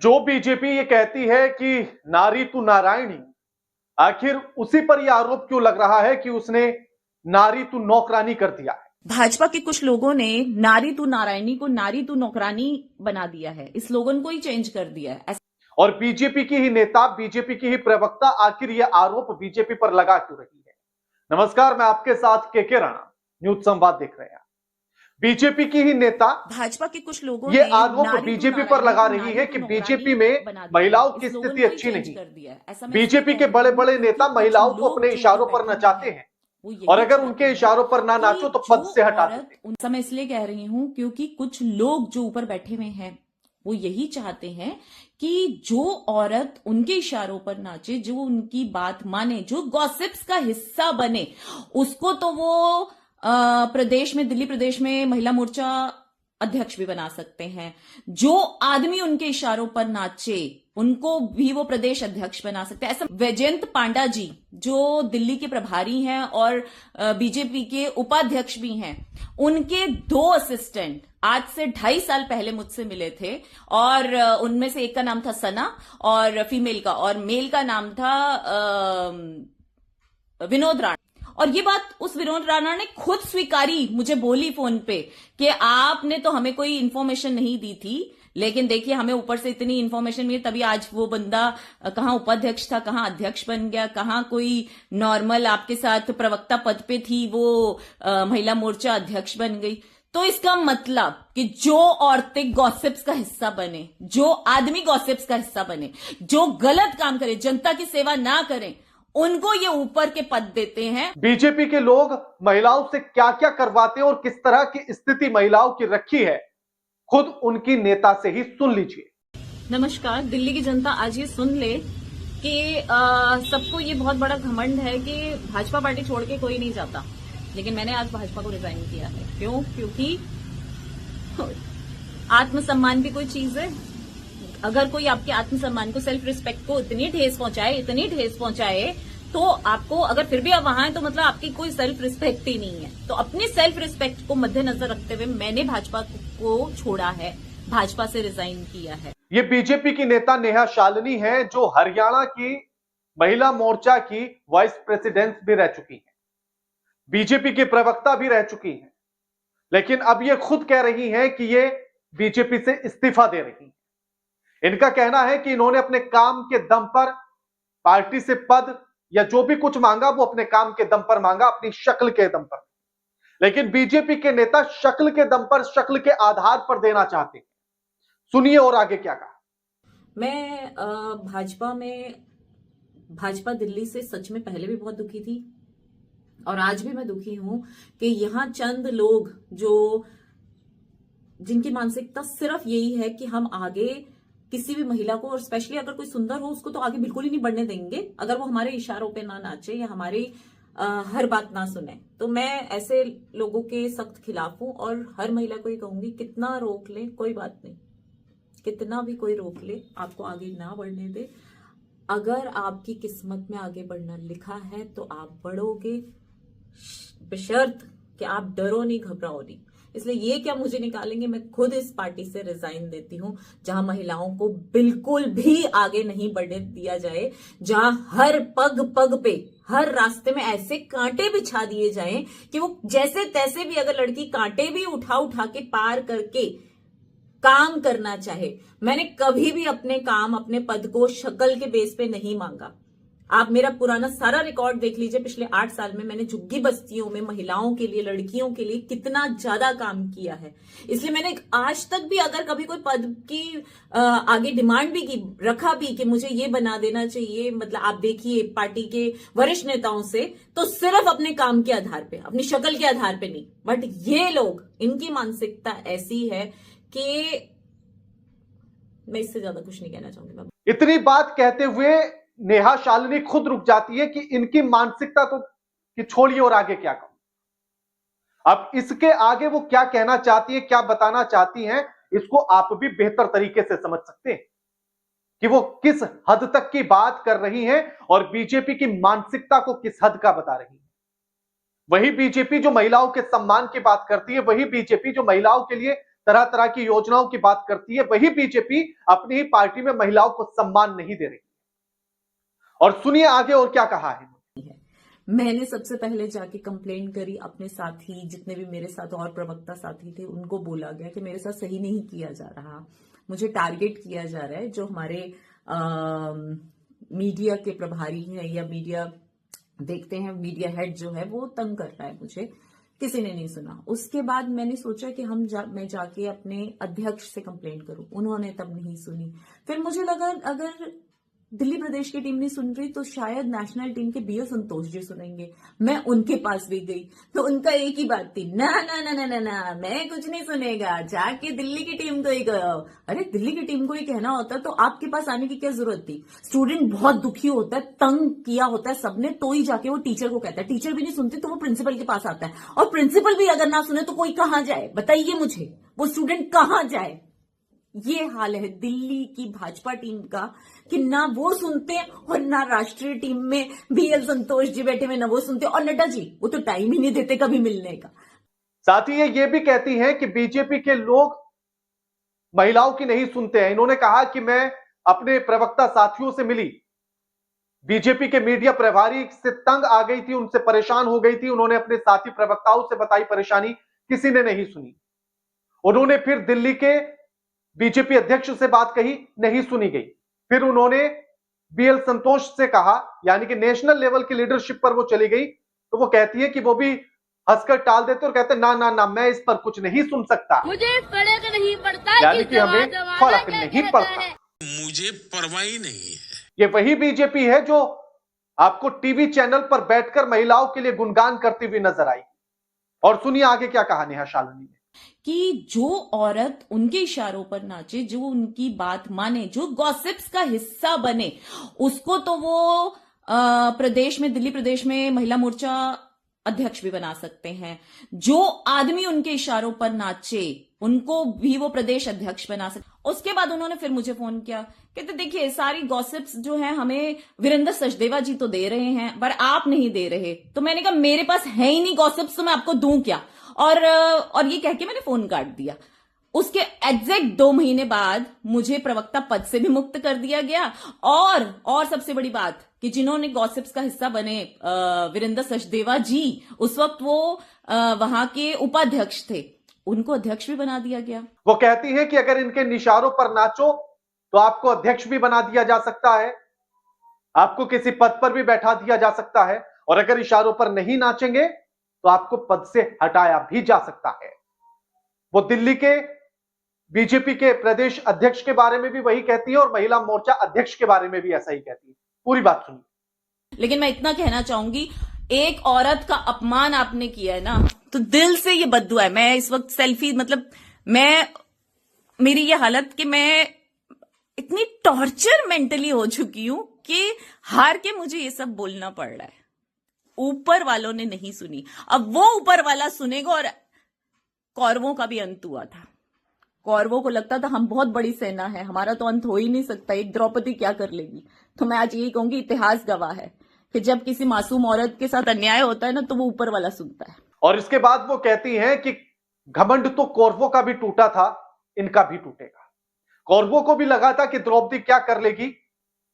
जो बीजेपी ये कहती है कि नारी तू नारायणी, आखिर उसी पर यह आरोप क्यों लग रहा है कि उसने नारी तू नौकरानी कर दिया है। भाजपा के कुछ लोगों ने नारी तू नारायणी को नारी तू नौकरानी बना दिया है, इस स्लोगन को ही चेंज कर दिया है। और बीजेपी की ही नेता, बीजेपी की ही प्रवक्ता आखिर यह आरोप बीजेपी पर लगा क्यों रही है। नमस्कार, मैं आपके साथ के राणा, न्यूज संवाद देख रहे हैं। बीजेपी की ही नेता भाजपा के कुछ लोगों ये ने आरोप बीजेपी पर लगा रही है कि बीजेपी में महिलाओं की स्थिति अच्छी नहीं। बीजेपी के बड़े बड़े नेता महिलाओं को अपने इशारों पर नचाते हैं और अगर उनके इशारों पर ना नाचो तो पद से हटा देते हैं। उन समय इसलिए कह रही हूं क्योंकि कुछ लोग जो ऊपर बैठे हुए हैं वो यही चाहते हैं कि जो औरत उनके इशारों पर नाचे, जो उनकी बात माने, जो गॉसिप्स का हिस्सा बने, उसको तो वो प्रदेश में, दिल्ली प्रदेश में महिला मोर्चा अध्यक्ष भी बना सकते हैं। जो आदमी उनके इशारों पर नाचे उनको भी वो प्रदेश अध्यक्ष बना सकते हैं। ऐसा वैजयंत पांडा जी जो दिल्ली के प्रभारी हैं और बीजेपी के उपाध्यक्ष भी हैं, उनके 2 असिस्टेंट आज से 2.5 साल पहले मुझसे मिले थे और उनमें से एक का नाम था सना और फीमेल का, और मेल का नाम था विनोद राणा। और ये बात उस विनोद राणा ने खुद स्वीकारी, मुझे बोली फोन पे कि आपने तो हमें कोई इन्फॉर्मेशन नहीं दी थी, लेकिन देखिए हमें ऊपर से इतनी इन्फॉर्मेशन मिली, तभी आज वो बंदा कहां उपाध्यक्ष था, कहां अध्यक्ष बन गया, कहां कोई नॉर्मल आपके साथ प्रवक्ता पद पे थी वो महिला मोर्चा अध्यक्ष बन गई। तो इसका मतलब कि जो औरतें गॉसिप्स का हिस्सा बने, जो आदमी गॉसिप्स का हिस्सा बने, जो गलत काम करे, जनता की सेवा ना करें, उनको ये ऊपर के पद देते हैं। बीजेपी के लोग महिलाओं से क्या क्या करवाते हैं और किस तरह की स्थिति महिलाओं की रखी है, खुद उनकी नेता से ही सुन लीजिए। नमस्कार, दिल्ली की जनता आज ये सुन ले कि सबको ये बहुत बड़ा घमंड है कि भाजपा पार्टी छोड़ के कोई नहीं जाता, लेकिन मैंने आज भाजपा को रिजाइन किया है। क्यों? क्योंकि आत्मसम्मान भी कोई चीज है। अगर कोई आपके आत्मसम्मान को, सेल्फ रिस्पेक्ट को इतनी ठेस पहुंचाए तो आपको, अगर फिर भी आप वहां हैं तो मतलब आपकी कोई सेल्फ रिस्पेक्ट ही नहीं है। तो अपनी सेल्फ रिस्पेक्ट को मद्देनजर रखते हुए मैंने भाजपा को छोड़ा है, भाजपा से रिजाइन किया है। ये बीजेपी की नेता नेहा शालिनी है जो हरियाणा की महिला मोर्चा की वाइस प्रेसिडेंट भी रह चुकी है, बीजेपी की प्रवक्ता भी रह चुकी है, लेकिन अब ये खुद कह रही हैं कि ये बीजेपी से इस्तीफा दे रही है। इनका कहना है कि इन्होंने अपने काम के दम पर पार्टी से पद या जो भी कुछ मांगा वो अपने काम के दम पर मांगा, अपनी शक्ल के दम पर। लेकिन बीजेपी के नेता शक्ल के दम पर, शक्ल के आधार पर देना चाहते हैं। सुनिए और आगे क्या कहा। मैं भाजपा दिल्ली से सच में पहले भी बहुत दुखी थी और आज भी मैं दुखी हूं कि यहां चंद लोग जिनकी मानसिकता सिर्फ यही है कि हम आगे किसी भी महिला को, और स्पेशली अगर कोई सुंदर हो, उसको तो आगे बिल्कुल ही नहीं बढ़ने देंगे अगर वो हमारे इशारों पे ना नाचे या हमारी हर बात ना सुने। तो मैं ऐसे लोगों के सख्त खिलाफ हूं और हर महिला को ये कहूंगी, कितना रोक ले कोई बात नहीं, कितना भी कोई रोक ले आपको आगे ना बढ़ने दे। अगर आपकी किस्मत में आगे बढ़ना लिखा है तो आप बढ़ोगे, बशर्त कि आप डरो नहीं, घबराओ नहीं। इसलिए ये क्या मुझे निकालेंगे, मैं खुद इस पार्टी से रिजाइन देती हूं जहां महिलाओं को बिल्कुल भी आगे नहीं बढ़ने दिया जाए, जहां हर पग पग पे, हर रास्ते में ऐसे कांटे बिछा दिए जाएं कि वो जैसे तैसे भी, अगर लड़की कांटे भी उठा के पार करके काम करना चाहे। मैंने कभी भी अपने काम, अपने पद को शक्ल के बेस पे नहीं मांगा। आप मेरा पुराना सारा रिकॉर्ड देख लीजिए, पिछले 8 साल में मैंने झुग्गी बस्तियों में महिलाओं के लिए, लड़कियों के लिए कितना ज्यादा काम किया है। इसलिए मैंने आज तक भी अगर कभी कोई पद की आगे डिमांड भी की, रखा भी कि मुझे ये बना देना चाहिए, मतलब आप देखिए पार्टी के वरिष्ठ नेताओं से, तो सिर्फ अपने काम के आधार पे, अपनी शक्ल के आधार पे नहीं। बट ये लोग, इनकी मानसिकता ऐसी है कि मैं इससे ज्यादा कुछ नहीं कहना चाहूंगी। इतनी बात कहते हुए नेहा शालिनी खुद रुक जाती है कि इनकी मानसिकता तो कि छोड़िए और आगे क्या कहूं। अब इसके आगे वो क्या कहना चाहती है, क्या बताना चाहती हैं, इसको आप भी बेहतर तरीके से समझ सकते हैं कि वो किस हद तक की बात कर रही हैं और बीजेपी की मानसिकता को किस हद का बता रही है। वही बीजेपी जो महिलाओं के सम्मान की बात करती है, वही बीजेपी जो महिलाओं के लिए तरह तरह की योजनाओं की बात करती है, वही बीजेपी अपनी ही पार्टी में महिलाओं को सम्मान नहीं दे रही। और सुनिए आगे और क्या कहा है। मैंने सबसे पहले जाके कंप्लेंट करी, अपने साथी जितने भी मेरे साथ और प्रवक्ता साथी थे उनको बोला गया कि मेरे साथ सही नहीं किया जा रहा, मुझे टारगेट किया जा रहा है। जो हमारे मीडिया के प्रभारी हैं या मीडिया देखते हैं, मीडिया हेड जो है वो तंग कर रहा है मुझे। किसी ने नहीं सुना। उसके बाद मैंने सोचा कि मैं जाके अपने अध्यक्ष से कंप्लेंट करूं, उन्होंने तब नहीं सुनी। फिर मुझे लगा अगर दिल्ली प्रदेश की टीम नहीं सुन रही तो शायद नेशनल टीम के बीएल संतोष जी सुनेंगे। मैं उनके पास भी गई तो उनका एक ही बात थी, ना ना ना ना ना ना, मैं कुछ नहीं सुनेगा, जाके दिल्ली की टीम को ही कहो। अरे दिल्ली की टीम को ही कहना होता तो आपके पास आने की क्या जरूरत थी? स्टूडेंट बहुत दुखी होता है, तंग किया होता है सबने, तो ही जाके वो टीचर को कहता है। टीचर भी नहीं सुनती तो वो प्रिंसिपल के पास आता है, और प्रिंसिपल भी अगर ना सुने तो कोई कहां जाए? बताइए मुझे, वो स्टूडेंट कहां जाए? ये हाल है दिल्ली की भाजपा टीम का कि ना वो सुनते और ना राष्ट्रीय टीम में बीएल संतोष जी बैठे हुए ना वो सुनते, और नड्डा जी वो तो टाइम ही नहीं देते कभी मिलने का। साथ ही ये भी कहती हैं कि बीजेपी के लोग महिलाओं की नहीं सुनते हैं। इन्होंने कहा कि मैं अपने प्रवक्ता साथियों से मिली, बीजेपी के मीडिया प्रभारी से तंग आ गई थी, उनसे परेशान हो गई थी। उन्होंने अपने साथी प्रवक्ताओं से बताई परेशानी, किसी ने नहीं सुनी। उन्होंने फिर दिल्ली के बीजेपी अध्यक्ष से बात कही, नहीं सुनी गई। फिर उन्होंने बीएल संतोष से कहा, यानी कि नेशनल लेवल की लीडरशिप पर वो चली गई, तो वो कहती है कि वो भी हंसकर टाल देते और कहते ना ना ना, मैं इस पर कुछ नहीं सुन सकता, मुझे फर्क नहीं पड़ता, यानी कि हमें फर्क नहीं पड़ता, मुझे परवाह ही नहीं है। ये वही बीजेपी है जो आपको टीवी चैनल पर बैठकर महिलाओं के लिए गुणगान करती हुई नजर आई। और सुनिए आगे क्या कहा नेहा शालिनी ने कि जो औरत उनके इशारों पर नाचे, जो उनकी बात माने, जो गॉसिप्स का हिस्सा बने, उसको तो वो प्रदेश में, दिल्ली प्रदेश में महिला मोर्चा अध्यक्ष भी बना सकते हैं। जो आदमी उनके इशारों पर नाचे उनको भी वो प्रदेश अध्यक्ष बना सकते। उसके बाद उन्होंने फिर मुझे फोन किया, कहते देखिए सारी गॉसिप्स जो है हमें वीरेंद्र सचदेवा जी तो दे रहे हैं पर आप नहीं दे रहे। तो मैंने कहा मेरे पास है ही नहीं गॉसिप्स, तो मैं आपको दूं क्या? और ये कह के मैंने फोन काट दिया। उसके एग्जैक्ट 2 महीने बाद मुझे प्रवक्ता पद से भी मुक्त कर दिया गया। और सबसे बड़ी बात कि जिन्होंने गॉसिप्स का हिस्सा बने वीरेंद्र सचदेवा जी, उस वक्त वो वहां के उपाध्यक्ष थे, उनको अध्यक्ष भी बना दिया गया। वो कहती है कि अगर इनके निशानों पर नाचो तो आपको अध्यक्ष भी बना दिया जा सकता है, आपको किसी पद पर भी बैठा दिया जा सकता है, और अगर इशारों पर नहीं नाचेंगे तो आपको पद से हटाया भी जा सकता है। वो दिल्ली के बीजेपी के प्रदेश अध्यक्ष के बारे में भी वही कहती है और महिला मोर्चा अध्यक्ष के बारे में भी ऐसा ही कहती है। पूरी बात सुनिए। लेकिन मैं इतना कहना चाहूंगी, एक औरत का अपमान आपने किया है ना, तो दिल से ये बद्दुआ है। मैं इस वक्त सेल्फी, मतलब मेरी ये हालत कि मैं इतनी टॉर्चर मेंटली हो चुकी हूं कि हार के मुझे ये सब बोलना पड़ रहा है। ऊपर वालों ने नहीं सुनी, अब वो ऊपर वाला सुनेगा। और कौरवों का भी अंत हुआ था। कौरवों को लगता था हम बहुत बड़ी सेना है, हमारा तो अंत हो ही नहीं सकता, एक द्रौपदी क्या कर लेगी। तो मैं आज यही कहूंगी, इतिहास गवाह है कि जब किसी मासूम औरत के साथ अन्याय होता है ना, तो वो ऊपर वाला सुनता है। और इसके बाद वो कहती हैं कि घमंड तो कौरवों का भी टूटा था, इनका भी टूटेगा। कौरवों को भी लगा था कि द्रौपदी क्या कर लेगी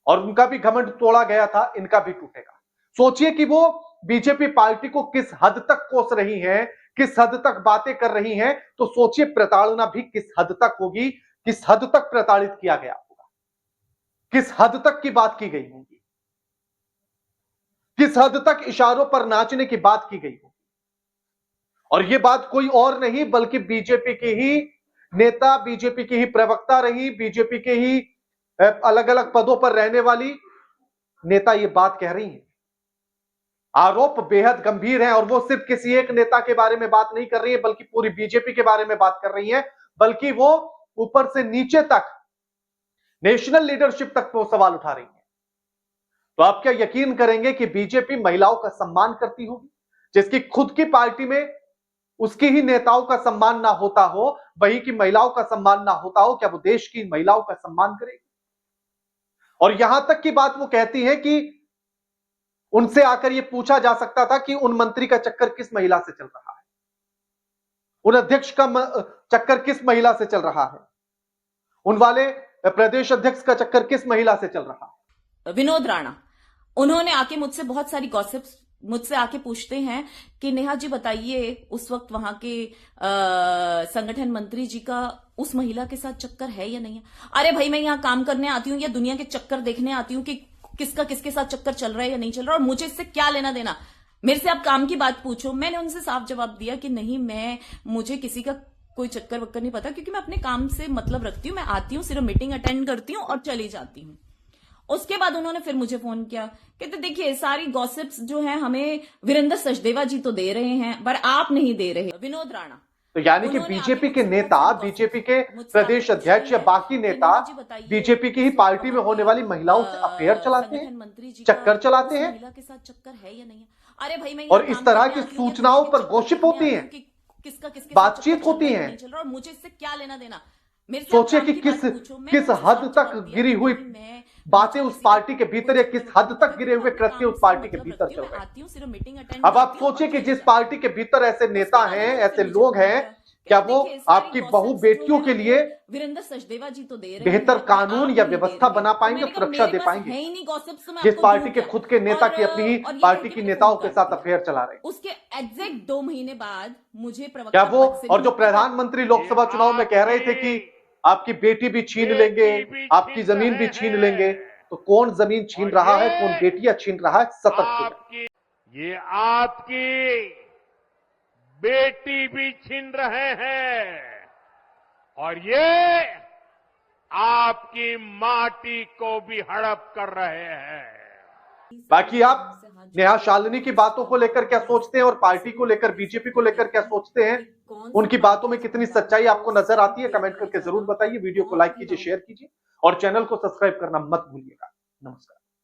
और उनका भी घमंड तोड़ा गया था, इनका भी टूटेगा। सोचिए कि वो बीजेपी पार्टी को किस हद तक कोस रही हैं, किस हद तक बातें कर रही हैं। तो सोचिए प्रताड़ना भी किस हद तक होगी, किस हद तक प्रताड़ित किया गया होगा, किस हद तक की बात की गई होगी, किस हद तक इशारों पर नाचने की बात की गई होगी। और यह बात कोई और नहीं बल्कि बीजेपी के ही नेता, बीजेपी की ही प्रवक्ता रही, बीजेपी के ही अलग अलग पदों पर रहने वाली नेता ये बात कह रही है। आरोप बेहद गंभीर है और वो सिर्फ किसी एक नेता के बारे में बात नहीं कर रही है बल्कि पूरी बीजेपी के बारे में बात कर रही है, बल्कि वो ऊपर से नीचे तक, नेशनल लीडरशिप तक वो सवाल उठा रही है। तो आप क्या यकीन करेंगे कि बीजेपी महिलाओं का सम्मान करती होगी? जिसकी खुद की पार्टी में उसकी ही नेताओं का सम्मान ना होता हो, वही की महिलाओं का सम्मान ना होता हो, क्या वो देश की महिलाओं का सम्मान करेगी? और यहां तक की बात वो कहती है कि उनसे आकर यह पूछा जा सकता था कि उन मंत्री का चक्कर किस महिला से चल रहा है। उन अध्यक्ष का चक्कर किस महिला से चल रहा है? उन वाले प्रदेश अध्यक्ष का चक्कर किस महिला से चल रहा है? विनोद राणा, उन्होंने आके मुझसे बहुत सारी गॉसिप्स मुझसे आके पूछते हैं कि नेहा जी बताइए, उस वक्त वहां के संगठन मंत्री जी का उस महिला के साथ चक्कर है या नहीं है? अरे भाई, मैं यहाँ काम करने आती हूँ या दुनिया के चक्कर देखने आती हूँ कि किसका किसके साथ चक्कर चल रहा है या नहीं चल रहा, और मुझे इससे क्या लेना देना? मेरे से आप काम की बात पूछो। मैंने उनसे साफ जवाब दिया कि नहीं, मुझे किसी का कोई चक्कर वक्कर नहीं पता, क्योंकि मैं अपने काम से मतलब रखती हूँ। मैं आती हूँ, सिर्फ मीटिंग अटेंड करती हूँ और चली जाती हूँ। उसके बाद उन्होंने फिर मुझे फोन किया, कहते देखिए सारी गॉसिप्स जो है हमें वीरेंद्र सचदेवा जी तो दे रहे हैं, पर आप नहीं दे रहे। विनोद राणा, तो यानी कि बीजेपी के नेता, बीजेपी के प्रदेश अध्यक्ष या बाकी नेता बीजेपी की ही पार्टी में होने वाली महिलाओं से अफेयर चलाते हैं, चक्कर चलाते हैं, महिला के साथ चक्कर है या नहीं है? अरे भाई, मैं और इस तरह की सूचनाओं पर गॉसिप होती है, किसका किसके बातचीत होती है। और मुझे इससे क्या लेना देना? सोचिए कि किस हद तक गिरी हुई बातें उस पार्टी के भीतर या किस हद तक गिरे हुए कृत्य उस पार्टी के भीतर चल रहे हैं। अब आप सोचिए कि जिस पार्टी के भीतर ऐसे नेता हैं, ऐसे लोग हैं, क्या वो आपकी बहू बेटियों के लिए वीरेंद्र सचदेवा जी तो दे रहे हैं, बेहतर कानून या व्यवस्था बना पाएंगे, सुरक्षा दे पाएंगे, जिस पार्टी के खुद के नेता की अपनी ही पार्टी की नेताओं के साथ अफेयर चला रहे हैं? उसके एग्जैक्ट 2 महीने बाद मुझे क्या वो, और जो प्रधानमंत्री लोकसभा चुनाव में कह रहे थे कि आपकी बेटी भी छीन लेंगे, आपकी जमीन भी छीन लेंगे, तो कौन जमीन छीन रहा है, कौन बेटियां छीन रहा है? सतर्क हो जाए। ये आपकी बेटी भी छीन रहे हैं और ये आपकी माटी को भी हड़प कर रहे हैं। बाकी आप नेहा शालिनी की बातों को लेकर क्या सोचते हैं और पार्टी को लेकर, बीजेपी को लेकर क्या सोचते हैं? उनकी बातों में कितनी सच्चाई आपको नजर आती है? कमेंट करके जरूर बताइए। वीडियो को लाइक कीजिए, शेयर कीजिए और चैनल को सब्सक्राइब करना मत भूलिएगा। नमस्कार।